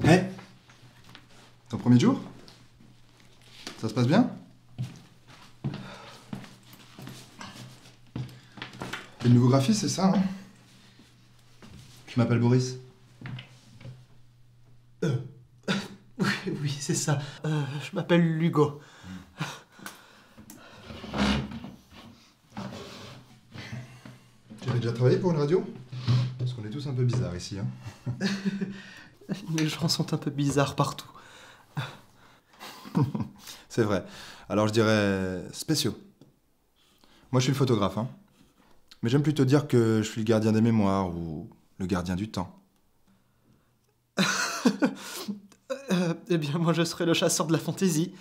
Hé, ton premier jour? Ça se passe bien? T'es le nouveau graphiste, c'est ça, hein? Je m'appelle Boris. Oui, c'est ça. Je m'appelle Hugo. Tu avais déjà travaillé pour une radio? Parce qu'on est tous un peu bizarres ici, hein? Les gens sont un peu bizarres partout. C'est vrai. Alors je dirais spéciaux. Moi je suis le photographe, hein. Mais j'aime plutôt dire que je suis le gardien des mémoires ou le gardien du temps. Eh bien, moi, je serai le chasseur de la fantaisie.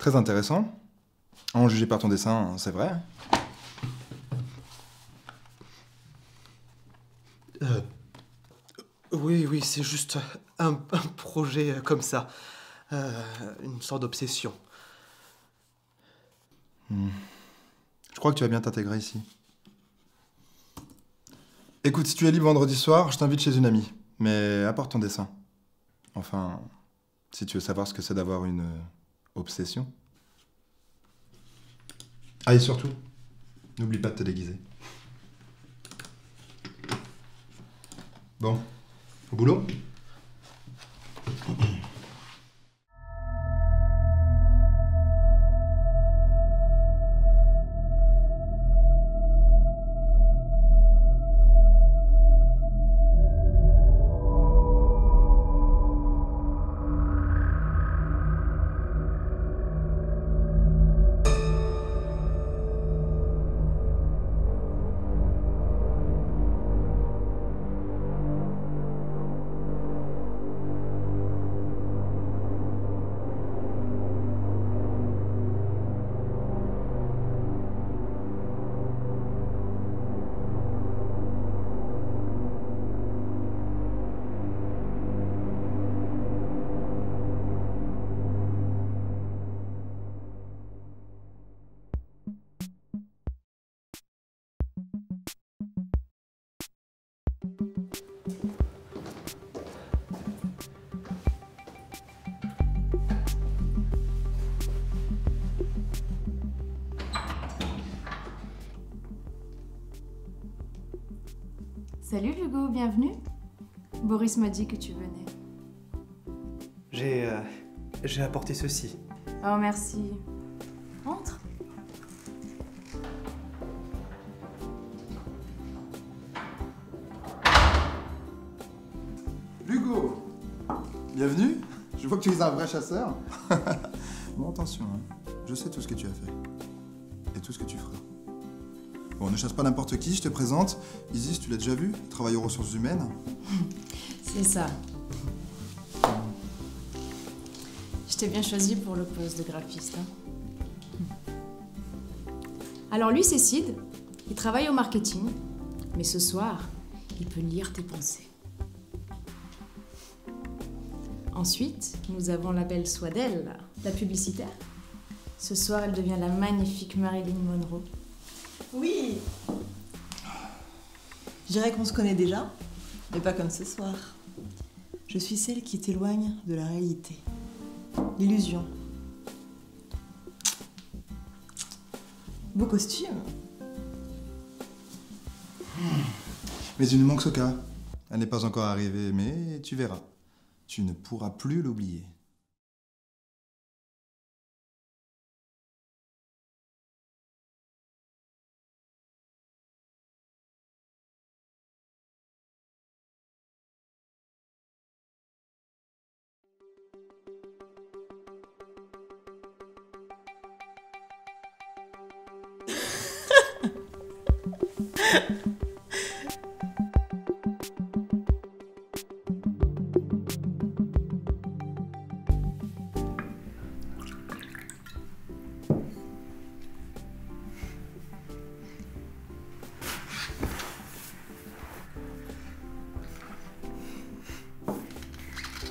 Très intéressant. En jugé par ton dessin, c'est vrai. Oui, c'est juste un projet comme ça. Une sorte d'obsession. Je crois que tu vas bien t'intégrer ici. Écoute, si tu es libre vendredi soir, je t'invite chez une amie. Mais apporte ton dessin. Enfin, si tu veux savoir ce que c'est d'avoir une obsession. Ah, et surtout, n'oublie pas de te déguiser. Bon, au boulot? Salut Hugo, bienvenue. Boris m'a dit que tu venais. J'ai apporté ceci. Oh merci. Entre. Hugo, bienvenue. Je vois que tu es un vrai chasseur. Bon, attention, hein. Je sais tout ce que tu as fait. Et tout ce que tu feras. Bon, ne chasse pas n'importe qui, je te présente. Isis, tu l'as déjà vu, il travaille aux ressources humaines. C'est ça. Je t'ai bien choisi pour le poste de graphiste. Alors lui, c'est Sid. Il travaille au marketing. Mais ce soir, il peut lire tes pensées. Ensuite, nous avons la belle Swadel, la publicitaire. Ce soir, elle devient la magnifique Marilyn Monroe. Oui. Je dirais qu'on se connaît déjà, mais pas comme ce soir. Je suis celle qui t'éloigne de la réalité. L'illusion. Beau costume. Mais il nous manque Soka. Elle n'est pas encore arrivée, mais tu verras. Tu ne pourras plus l'oublier.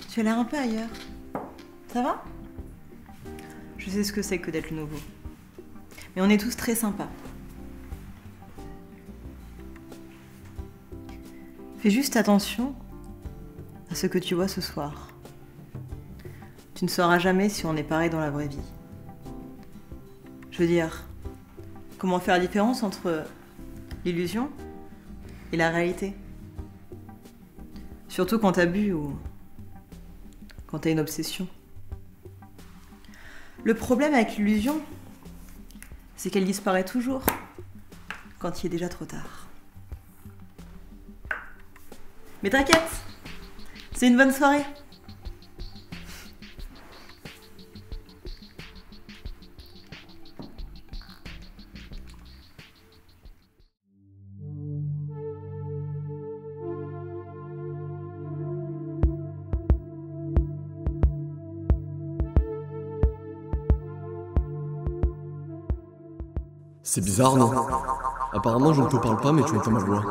Tu as l'air un peu ailleurs. Ça va? Je sais ce que c'est que d'être le nouveau. Mais on est tous très sympas. Fais juste attention à ce que tu vois ce soir. Tu ne sauras jamais si on est pareil dans la vraie vie. Je veux dire, comment faire la différence entre l'illusion et la réalité? Surtout quand t'as bu ou quand t'as une obsession. Le problème avec l'illusion, c'est qu'elle disparaît toujours quand il est déjà trop tard. Mais t'inquiète, c'est une bonne soirée. C'est bizarre, non? Apparemment, je ne te parle pas, mais tu entends ma voix.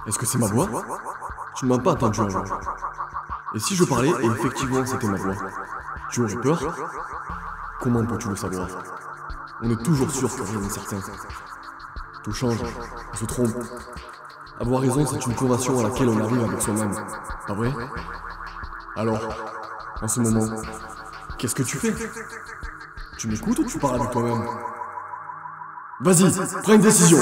Est-ce que c'est ma voix? Tu ne m'as pas attendu avant. Et si je parlais et effectivement c'était ma voix, tu aurais peur? Comment peux-tu le savoir? On est toujours sûr que rien n'est certain. Tout change, on se trompe. Avoir raison, c'est une convention à laquelle on arrive avec soi-même. Pas vrai? Alors, en ce moment, qu'est-ce que tu fais? Tu m'écoutes ou tu parles avec toi-même? Vas-y, prends une décision!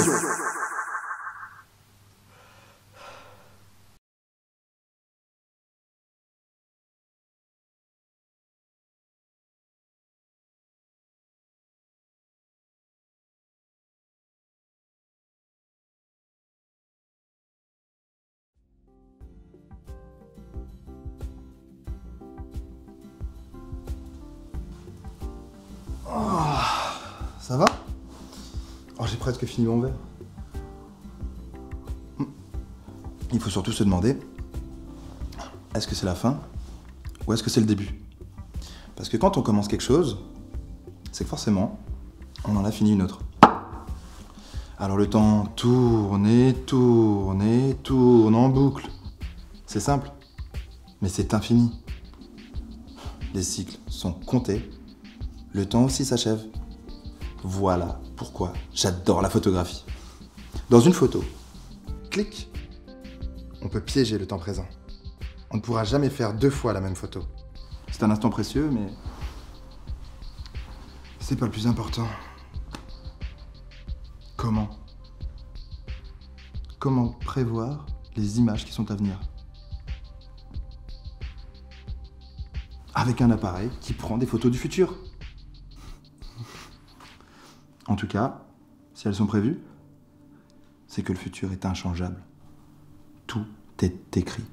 Ça va? Oh, j'ai presque fini mon verre. Il faut surtout se demander, est-ce que c'est la fin ou est-ce que c'est le début? Parce que quand on commence quelque chose, c'est que forcément, on en a fini une autre. Alors le temps tourne et tourne et tourne en boucle. C'est simple, mais c'est infini. Les cycles sont comptés, le temps aussi s'achève. Voilà pourquoi j'adore la photographie. Dans une photo, clic, on peut piéger le temps présent. On ne pourra jamais faire 2 fois la même photo. C'est un instant précieux, mais c'est pas le plus important. Comment prévoir les images qui sont à venir? Avec un appareil qui prend des photos du futur. En tout cas, si elles sont prévues, c'est que le futur est inchangeable. Tout est écrit.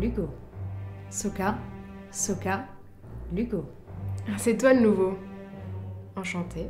Lugo. Soka, Soka, Lugo. C'est toi le nouveau. Enchantée.